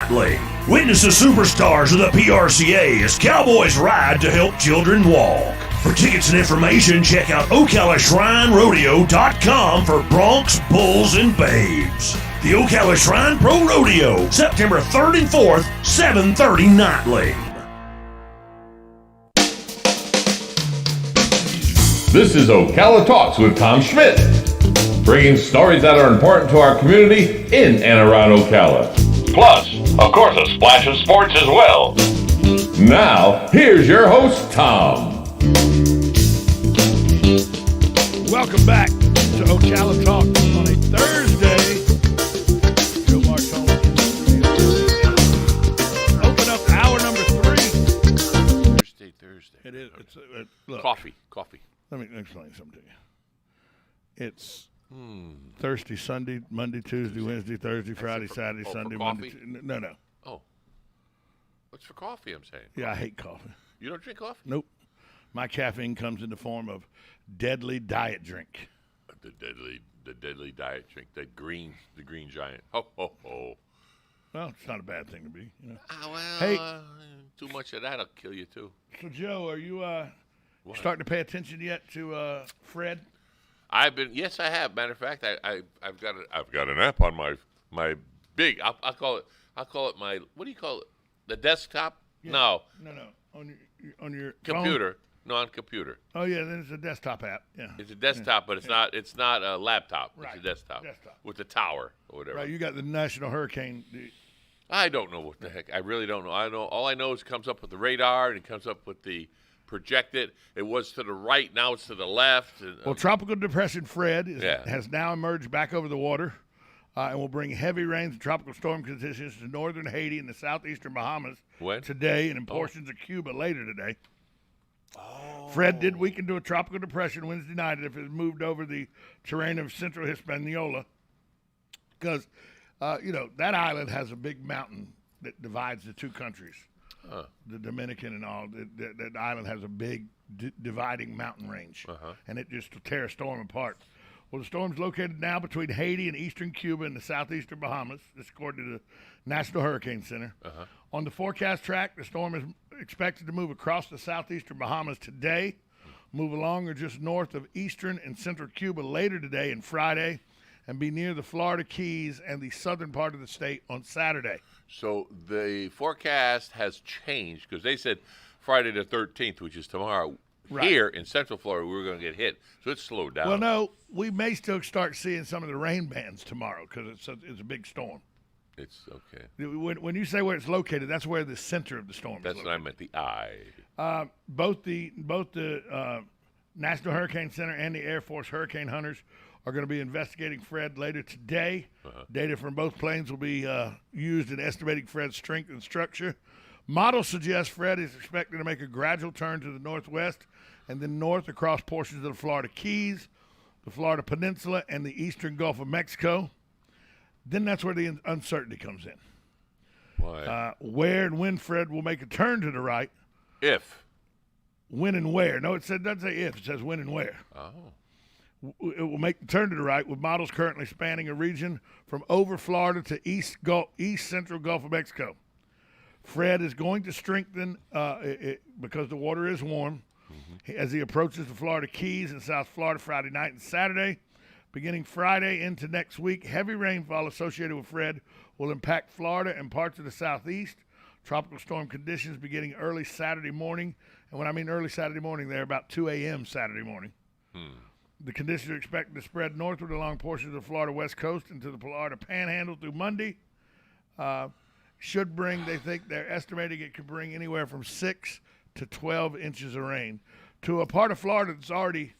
nightly. Witness the superstars of the PRCA as Cowboys ride to help children walk. For tickets and information, check out OcalaShrineRodeo.com for broncs, bulls, and babes. The Ocala Shrine Pro Rodeo, September 3rd and 4th, 7:30 nightly. This is Ocala Talks with Tom Schmidt, bringing stories that are important to our community in and around Ocala. Plus, of course, a splash of sports as well. Now, here's your host, Tom. Welcome back to Ocala Talks on a Thursday. Joe Martone. Open up hour number 3. Thursday. It is. Look, Coffee. let me explain something to you. It's Thursday, Sunday, Monday, Tuesday, Wednesday, Thursday, Friday, Saturday, Sunday, Monday. No. Oh. What's for coffee, I'm saying? Yeah, I hate coffee. You don't drink coffee? Nope. My caffeine comes in the form of deadly diet drink. The deadly diet drink. The green giant. Ho, ho, ho. Well, it's not a bad thing to be. You know. Hey. Too much of that'll kill you, too. So, Joe, are you starting to pay attention yet to Fred? Yes, I have. Matter of fact, I've got an app on my big. I'll call it my. What do you call it? The desktop? Yeah. No. On your Computer. phone? No, on computer. Oh yeah, then it's a desktop app. Yeah. It's a desktop, but it's not a laptop. Right. It's a desktop. Desktop. With the tower or whatever. Right. You got the National Hurricane. I don't know what the heck. I really don't know. All I know is it comes up with the radar and it comes up with the projected. It was to the right, now it's to the left. Well, Tropical Depression Fred Yeah. has now emerged back over the water and will bring heavy rains and tropical storm conditions to northern Haiti and the southeastern Bahamas today and in portions of Cuba later today. Oh. Fred did weaken to a tropical depression Wednesday night if it moved over the terrain of central Hispaniola because, that island has a big mountain that divides the two countries. The Dominican and all, that island has a big dividing mountain range, and it just will tear a storm apart. Well, the storm's located now between Haiti and eastern Cuba and the southeastern Bahamas, this according to the National Hurricane Center. On the forecast track, the storm is expected to move across the southeastern Bahamas today, move along or just north of eastern and central Cuba later today and Friday, and be near the Florida Keys and the southern part of the state on Saturday. So the forecast has changed because they said Friday the 13th, which is tomorrow. Right. Here in Central Florida, we were going to get hit, so it's slowed down. Well, no, we may still start seeing some of the rain bands tomorrow because it's a big storm. It's okay. When you say where it's located, that's where the center of the storm is located. That's what I meant, the eye. Both the National Hurricane Center and the Air Force Hurricane Hunters are going to be investigating Fred later today. Data from both planes will be used in estimating Fred's strength and structure. Models suggest Fred is expected to make a gradual turn to the northwest and then north across portions of the Florida Keys, the Florida Peninsula, and the eastern Gulf of Mexico. Then that's where the uncertainty comes in. Why? Where and when Fred will make a turn to the right. If. When and where. No, it doesn't say if. It says when and where. Oh. It will make the turn to the right with models currently spanning a region from over Florida to east central Gulf of Mexico. Fred is going to strengthen because the water is warm as he approaches the Florida Keys and South Florida Friday night and Saturday. Beginning Friday into next week, heavy rainfall associated with Fred will impact Florida and parts of the southeast. Tropical storm conditions beginning early Saturday morning. And when I mean early Saturday morning, they're about 2 a.m. Saturday morning. The conditions are expected to spread northward along portions of the Florida west coast into the Florida Panhandle through Monday. Should bring, they think they're estimating it could bring anywhere from 6 to 12 inches of rain to a part of Florida that's already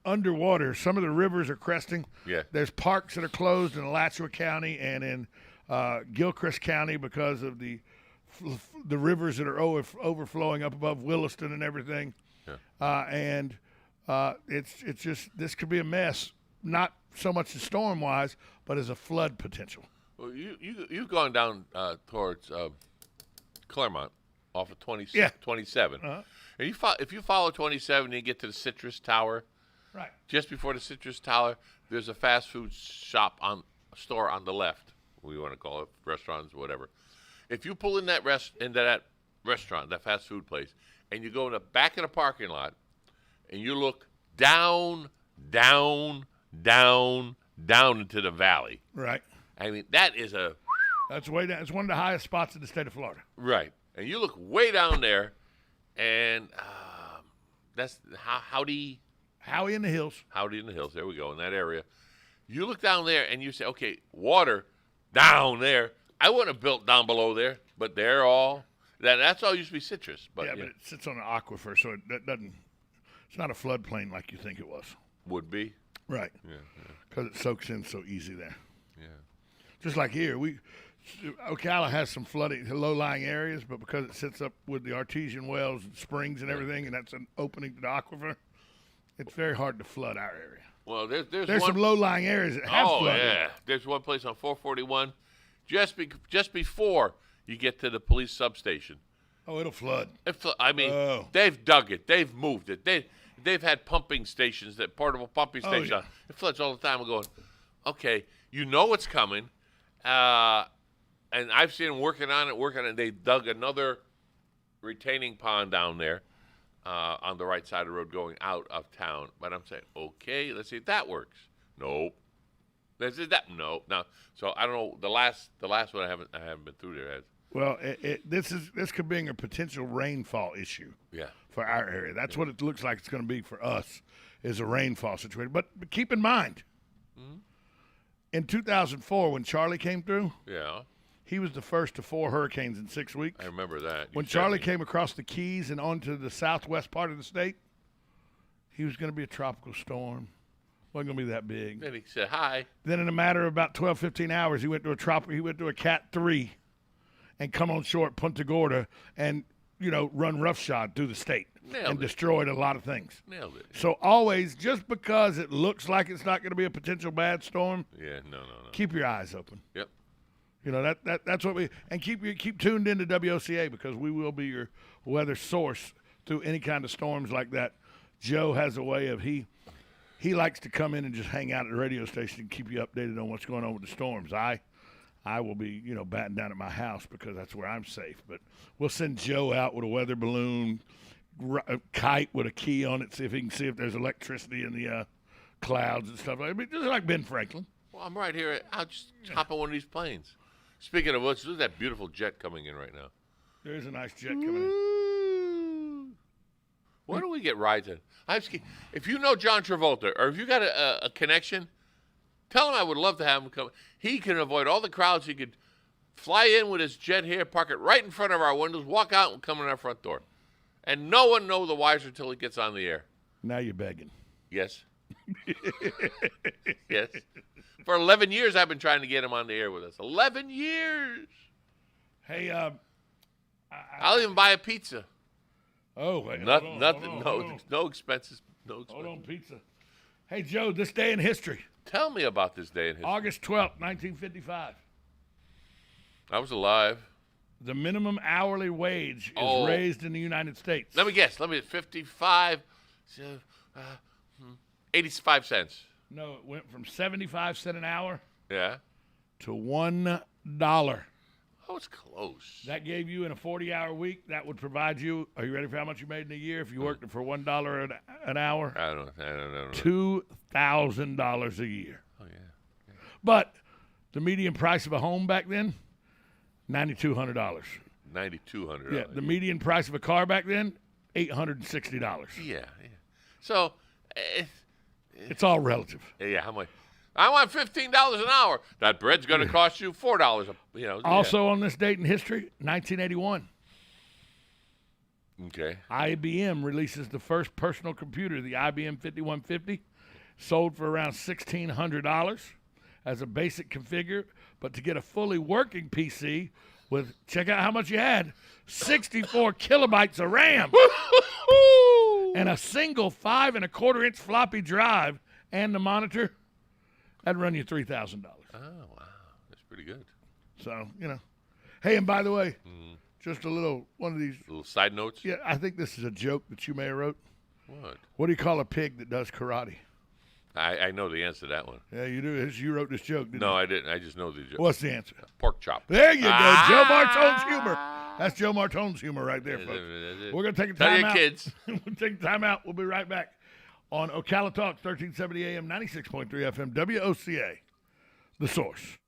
underwater. Some of the rivers are cresting. Yeah. There's parks that are closed in Alachua County and in Gilchrist County because of the rivers that are overflowing up above Williston and everything. Yeah. It's just, this could be a mess, not so much the storm-wise, but as a flood potential. Well, you've gone down towards Claremont off of 27. And if you follow 27 and you get to the Citrus Tower, right, just before the Citrus Tower, there's a fast food store on the left. We want to call it restaurants, whatever. If you pull in that into that restaurant, that fast food place, and you go in the back of the parking lot, and you look down into the valley. Right. I mean, that is That's way down. It's one of the highest spots in the state of Florida. Right. And you look way down there, and that's Howdy in the Hills. Howdy in the Hills. There we go, in that area. You look down there, and you say, okay, water down there. I wouldn't have built down below there, but they're all that's all used to be citrus. But but it sits on an aquifer, so that doesn't. It's not a floodplain like you think it was. Would be. Right. Yeah. Because it soaks in so easy there. Yeah. Just like here, Ocala has some flooding, low-lying areas, but because it sits up with the artesian wells and springs and everything, and that's an opening to the aquifer, it's very hard to flood our area. Well, there's some low-lying areas that have flooded. Oh, yeah. There's one place on 441 just before you get to the police substation. Oh, it'll flood. They've dug it. They've moved it. They've had pumping stations, portable pumping stations. Yeah. It floods all the time. We're going, okay, you know it's coming. And I've seen them working on it. They dug another retaining pond down there on the right side of the road going out of town. But I'm saying, okay, let's see if that works. Nope. No. So I don't know. The last one I haven't been through there. Well, this could be a potential rainfall issue. Yeah. For our area, that's what it looks like it's going to be for us, is a rainfall situation. But keep in mind, in 2004 when Charlie came through, he was the first of 4 hurricanes in 6 weeks. I remember that. When Charlie came across the Keys and onto the southwest part of the state, he was going to be a tropical storm. Wasn't going to be that big. Then he said hi. Then in a matter of about 12, 15 hours, he went to a Cat 3 and come on shore at Punta Gorda and, run roughshod through the state. Destroyed a lot of things. Nailed it. So always, just because it looks like it's not going to be a potential bad storm, no. Keep your eyes open. Yep. That's what we and keep tuned into WOCA, because we will be your weather source through any kind of storms like that. Joe has a way of he likes to come in and just hang out at the radio station and keep you updated on what's going on with the storms. I will be, batting down at my house because that's where I'm safe. But we'll send Joe out with a weather balloon, a kite with a key on it, see if he can see if there's electricity in the clouds and stuff like that. Just like Ben Franklin. Well, I'm right here. I'll just hop on one of these planes. Speaking of which, there's that beautiful jet coming in right now. There is a nice jet coming in. Why don't we get rides in? If you know John Travolta, or if you got a connection, tell him I would love to have him come. He can avoid all the crowds. He could fly in with his jet here, park it right in front of our windows, walk out and come in our front door. And no one know the wiser until he gets on the air. Now you're begging. Yes. Yes. For 11 years, I've been trying to get him on the air with us. 11 years. Hey, I'll even buy a pizza. Oh, wait. Nothing. Hold on. No expenses. No expenses. Hold on, pizza. Hey, Joe, this day in history. Tell me about this day in history. August 12th, 1955. I was alive. The minimum hourly wage is raised in the United States. Let me guess. 55, 85 cents. No, it went from 75 cents an hour to $1. Oh, it's close. That gave you in a 40-hour week, that would provide you, are you ready for how much you made in a year if you worked for $1 an hour? I don't know. $2,000 a year. Oh, yeah. But the median price of a home back then, $9,200. $9,200. Yeah, the median price of a car back then, $860. Yeah. So it's all relative. Yeah, how much? I want $15 an hour. That bread's going to cost you $4. Also on this date in history, 1981. Okay. IBM releases the first personal computer, the IBM 5150, sold for around $1,600 as a basic configure. But to get a fully working PC with, check out how much you had, 64 kilobytes of RAM and a single 5 1/4-inch floppy drive and the monitor, that'd run you $3,000. Oh, wow. That's pretty good. So, Hey, and by the way, just a little, one of these. Little side notes? Yeah, I think this is a joke that you may have wrote. What? What do you call a pig that does karate? I know the answer to that one. Yeah, you do. You wrote this joke, didn't you? No, I didn't. I just know the joke. What's the answer? Pork chop. There you go. Joe Martone's humor. That's Joe Martone's humor right there, folks. We're going to take a Tell time your out. kids. We'll take a time out. We'll be right back on Ocala Talks, 1370 AM, 96.3 FM, WOCA, The Source.